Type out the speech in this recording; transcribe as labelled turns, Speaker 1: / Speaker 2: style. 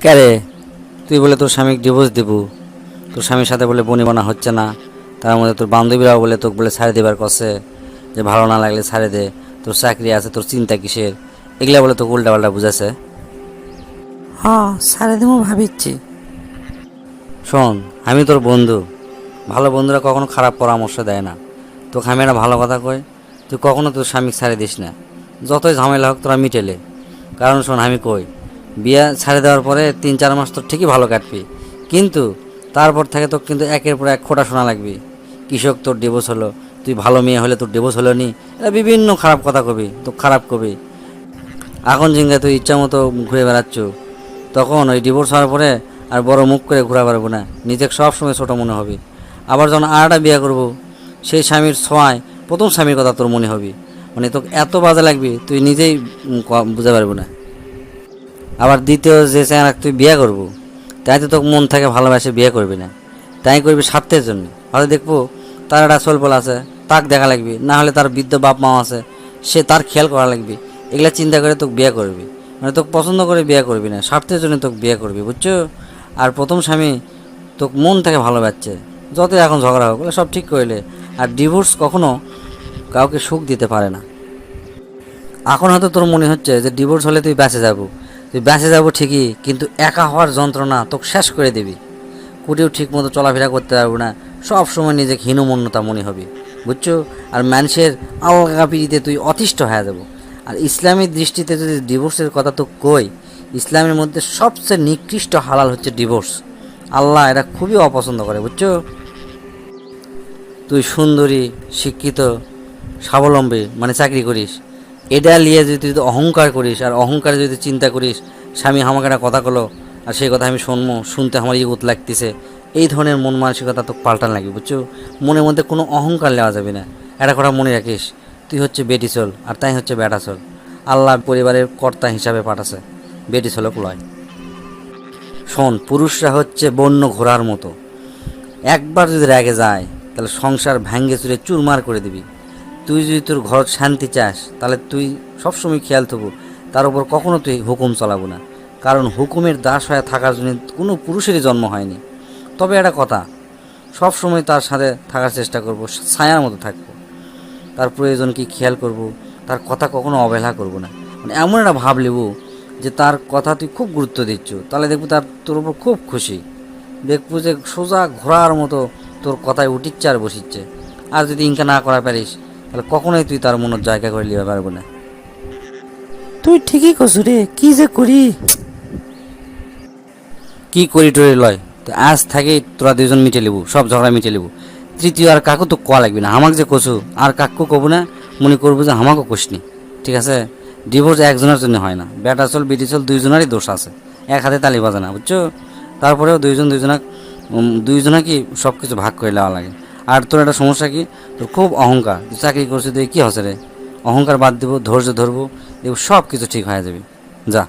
Speaker 1: ক্যারে, তুই বলে তোর স্বামীকে ডিভোর্স দিব, তোর স্বামীর সাথে বলে বনিবনা হচ্ছে না, তার মধ্যে তোর বান্ধবীরাও বলে তোকে বলে ছাড়ে দেবার কছে, যে ভালো না লাগলে ছাড়ে দে, তোর চাকরি আছে, তোর চিন্তা কিসের, এগুলা বলে তোকে উল্টা পাল্টা বুঝাছে।
Speaker 2: হ্যাঁ, সারে দেবো ভাবিচ্ছি।
Speaker 1: শোন, আমি তোর বন্ধু, ভালো বন্ধুরা কখনো খারাপ পরামর্শ দেয় না। তোকে আমি একটা ভালো কথা কই, তুই কখনো তোর স্বামীকে ছাড়ে দিস না, যতই ঝামেলা হোক তোরা মিটেলে। কারণ শোন, আমি কই, বিয়ে ছাড়ে দেওয়ার পরে 3-4 মাস তোর ঠিকই ভালো কাটবি, কিন্তু তারপর থেকে তোর কিন্তু একের পর এক খোটা শোনা লাগবি। কৃষক তোর ডিভোর্স হলো, তুই ভালো মেয়ে হলে তোর ডিভোর্স হলো নি, এটা বিভিন্ন খারাপ কথা কবি, তো খারাপ কবি। এখন জিঙ্গা তুই ইচ্ছা মতো ঘুরে বেড়াচ্ছ, তখন ওই ডিভোর্স হওয়ার পরে আর বড় মুখ করে ঘোরা পারবো না, নিজেকে সবসময় ছোটো মনে হবে। আবার যখন আরেকটা বিয়ে করবো, সেই স্বামীর ছোঁয়ায় প্রথম স্বামীর কথা তোর মনে হবে, মানে তোকে এত বাজে লাগবে তুই নিজেই বুঝতে পারবো না। আবার দ্বিতীয় যে চেহারা তুই বিয়ে করবো, তাই তো তোকে মন থেকে ভালোবাসে বিয়ে করবি না, তাই করবি স্বার্থের জন্য। হয়তো দেখবো তার একটা সোলপল আছে, তাক দেখা লাগবে, না হলে তার বৃদ্ধ বাপ মা আছে, সে তার খেয়াল করা লাগবে। এগুলা চিন্তা করে তোকে বিয়ে করবি, মানে তোকে পছন্দ করে বিয়ে করবি না, স্বার্থের জন্য তোকে বিয়ে করবি, বুঝছো? আর প্রথম স্বামী তোকে মন থেকে ভালোবাসছে, যতই এখন ঝগড়া হোক, সব ঠিক করলে। আর ডিভোর্স কখনো কাউকে সুখ দিতে পারে না। এখন হয়তো তোর মনে হচ্ছে যে ডিভোর্স হলে তুই বেঁচে যাবো, তুই বেঁচে যাবো ঠিকই, কিন্তু একা হওয়ার যন্ত্রণা তোকে শেষ করে দিবি। কুটিও ঠিক মতো চলাফেরা করতে পারবো না, সব সময় নিজেকে হীনমন্যতা মনে হবে, বুঝছো? আর মানুষের আলগা পিড়িতে তুই অতিষ্ঠ হয়ে যাবো। আর ইসলামী দৃষ্টিতে যদি ডিভোর্সের কথা তো কই, ইসলামের মধ্যে সবচেয়ে নিকৃষ্ট হালাল হচ্ছে ডিভোর্স। আল্লাহ এটা খুবই অপছন্দ করে, বুঝছো? তুই সুন্দরী, শিক্ষিত, স্বাবলম্বী, মানে চাকরি করিস, এটা নিয়ে যদি তুই অহংকার করিস, আর অহংকারে যদি চিন্তা করিস স্বামী আমাকে একটা কথা কলো আর সেই কথা আমি শুনবো, শুনতে আমার ইগুত লাগতেছে, এই ধরনের মন মানসিকতা তো পাল্টান লাগবে, বুঝছো? মনের মধ্যে কোনো অহংকার নেওয়া যাবে না। একটা কথা মনে রাখিস, তুই হচ্ছে বেটি চল আর তাই হচ্ছে বেটা চল। আল্লাহ পরিবারের কর্তা হিসাবে পাঠাছে, বেটি চলক লয়। শোন, পুরুষরা হচ্ছে বন্য ঘোড়ার মতো, একবার যদি রেগে যায় তাহলে সংসার ভেঙ্গে চুরে চুরমার করে দিবি। তুই যদি তোর ঘর শান্তি চাস, তাহলে তুই সবসময় খেয়াল থাকবো, তার উপর কখনো তুই হুকুম চালাবো না, কারণ হুকুমের দাস হয়ে থাকার জন্য কোনো পুরুষেরই জন্ম হয়নি। তবে একটা কথা, সবসময় তার সাথে থাকার চেষ্টা করব, ছায়ার মতো থাকবো, তার প্রয়োজন কি খেয়াল করব, তার কথা কখনো অবহেলা করব না। মানে এমন একটা ভাব নেব যে তার কথা তুই খুব গুরুত্ব দিচ্ছ, তাহলে দেখবো তার তোর উপর খুব খুশি, দেখবো যে সোজা ঘোড়ার মতো তোর কথায় উঠিচ্ছে আর বসিচ্ছে। আর যদি ইনকা না করা পারিস, তাহলে কখনোই তুই তার মনের জায়গা করে নিতে পারবো না।
Speaker 2: তুই ঠিকই কছু রে, কি যে করি।
Speaker 1: কি করি টরি লয়, তো আজ থেকে তোরা দুজন মিটে লিবু, সব ঝগড়া মিটে লিবু। তৃতীয় আর কাকু তো কোয়া লাগবে না, আমাকে যে কছু আর কাকু কবু না, মনে করবো যে আমাকেও কষনি, ঠিক আছে? ডিভোর্স একজনের জন্য হয় না, বেটা চল বেটি চল দুইজনেরই দোষ আছে, এক হাতে তালি বাজে না, বুঝছো? তারপরেও দুইজনা কি সব কিছু ভাগ করে নেওয়া লাগে। আর তোর একটা সমস্যা কি, তোর খুব অহংকার, তুই চাকরি করছিস তুই কী হচ্ছে রে? অহংকার বাদ দিব, ধৈর্য ধরবো, দেখবো সব কিছু ঠিক হয়ে যাবে। যা।